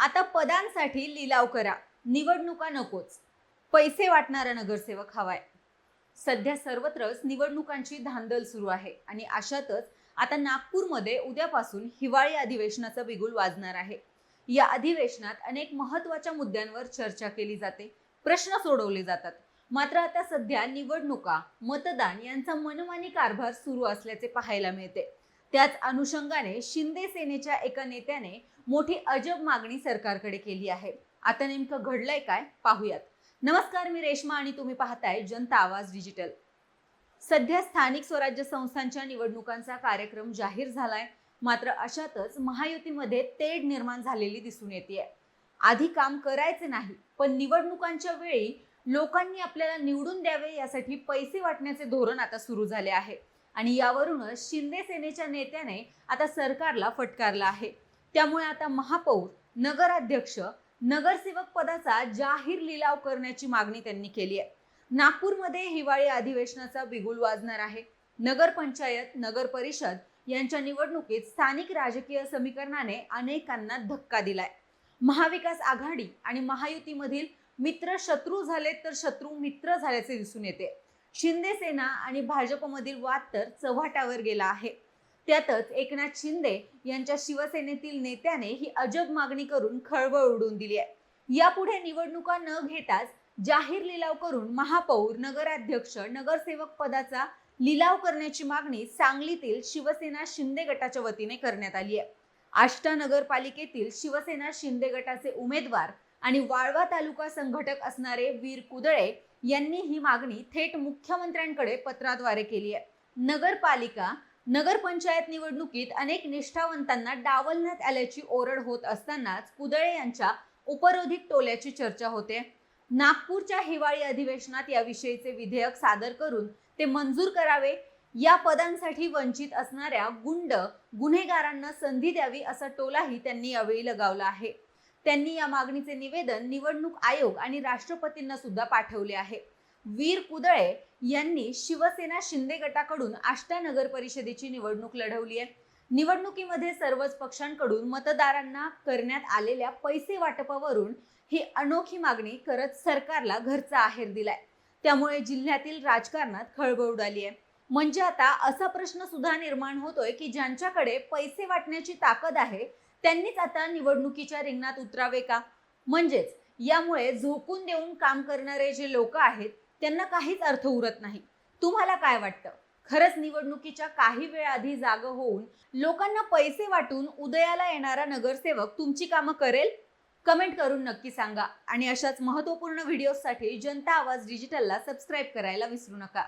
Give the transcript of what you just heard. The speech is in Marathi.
आता पदांसाठी लिलाव करा, निवडणुका नकोच. पैसे वाटणारा नगरसेवक हवाय. सध्या सर्वत्रच निवडणुकांची धांदल सुरू आहे आणि अशातच आता नागपूरमध्ये उद्यापासून हिवाळी अधिवेशनाचा बिगुल वाजणार आहे. या अधिवेशनात अनेक महत्त्वाच्या मुद्द्यांवर चर्चा केली जाते, प्रश्न सोडवले जातात. मात्र आता सध्या निवडणुका, मतदान यांचा मनमानी कारभार सुरू असल्याचे पाहायला मिळते. त्याच अनुषंगाने शिंदे सेनेच्या एका नेत्याने मोठी अजब मागणी सरकारकडे केली आहे. आता नेमकं घडलंय काय पाहूयात. नमस्कार, मी रेश्मा आणि तुम्ही पाहताय जनता आवाज डिजिटल. सध्या स्थानिक स्वराज्य संस्थांच्या निवडणुकांचा कार्यक्रम जाहीर झालाय. मात्र अशातच महायुतीमध्ये तेढ निर्माण झालेली दिसून येते. आधी काम करायचे नाही, पण निवडणुकांच्या वेळी लोकांनी आपल्याला निवडून द्यावे यासाठी पैसे वाटण्याचे धोरण आता सुरू झाले आहे. आणि यावरूनच शिंदे सेनेच्या नेत्याने आता सरकारला फटकारला आहे. त्यामुळे आता महापौर, नगराध्यक्ष, नगरसेवक पदाचा जाहीर लिलाव करण्याची मागणी त्यांनी केली आहे. नागपूरमध्ये हिवाळी अधिवेशनाचा बिगुल वाजणार आहे. नगरपंचायत, नगर परिषद यांच्या निवडणुकीत स्थानिक राजकीय समीकरणाने अनेकांना धक्का दिलाय. महाविकास आघाडी आणि महायुतीमधील मित्र शत्रू झाले तर शत्रू मित्र झाल्याचे दिसून येते. शिंदे सेना आणि भाजपमधील वाद तर चव्हाट्यावर गेला आहे. त्यातच एकनाथ शिंदे यांच्या शिवसेनेतील नेत्याने ही अजब मागणी करून खळबळ उडवून दिली आहे. यापुढे निवडणुका न घेताच जाहीर लिलाव करून महापौर, नगराध्यक्ष, नगरसेवक पदाचा लिलाव करण्याची मागणी सांगलीतील शिवसेना शिंदे गटाच्या वतीने करण्यात आली आहे. आष्टा नगरपालिकेतील शिवसेना शिंदे गटाचे उमेदवार आणि वाळवा तालुका संघटक असणारे वीर कुदळे यांनी ही मागणी थेट मुख्यमंत्र्यांकडे पत्राद्वारे केली आहे. नगरपालिका, नगरपंचायत निवडणुकीत अनेक निष्ठावंतांना डावलण्यात आल्याची ओरड होत असतानाच कुदळे यांच्या उपरोधिक टोल्याची चर्चा होते. नागपूरच्या हिवाळी अधिवेशनात याविषयीचे विधेयक सादर करून ते मंजूर करावे, या पदांसाठी वंचित असणाऱ्या गुंड गुन्हेगारांना संधी द्यावी असा टोलाही त्यांनी यावेळी लगावला आहे. त्यांनी या मागणीचे निवेदन निवडणूक आयोग आणि राष्ट्रपतींना सुद्धा पाठवले आहे. वीर कुदळे यांनी शिवसेना शिंदे गटाकडून आष्टा नगर परिषदेची निवडणूक लढवली आहे. निवडणुकीमध्ये सर्वच पक्षांकडून मतदारांना करण्यात आलेल्या पैसे वाटपावरून ही अनोखी मागणी करत सरकारला घरचा आहेर दिलाय. त्यामुळे जिल्ह्यातील राजकारणात खळबळ उडाली आहे. म्हणजे आता असा प्रश्न सुद्धा निर्माण होतोय की ज्यांच्याकडे पैसे वाटण्याची ताकद आहे त्यांनीच आता निवडणुकीच्या रिंगणात उतरावे का? म्हणजेच यामुळे झोकून देऊन काम करणारे जे लोक आहेत त्यांना काहीच अर्थ उरत नाही. तुम्हाला काय वाटतं? खरंच निवडणुकीच्या काही वेळ आधी जाग होऊन लोकांना पैसे वाटून उदयाला येणारा नगरसेवक तुमची कामं करेल? कमेंट करून नक्की सांगा. आणि अशाच महत्त्वपूर्ण व्हिडिओसाठी जनता आवाज डिजिटलला सबस्क्राईब करायला विसरू नका.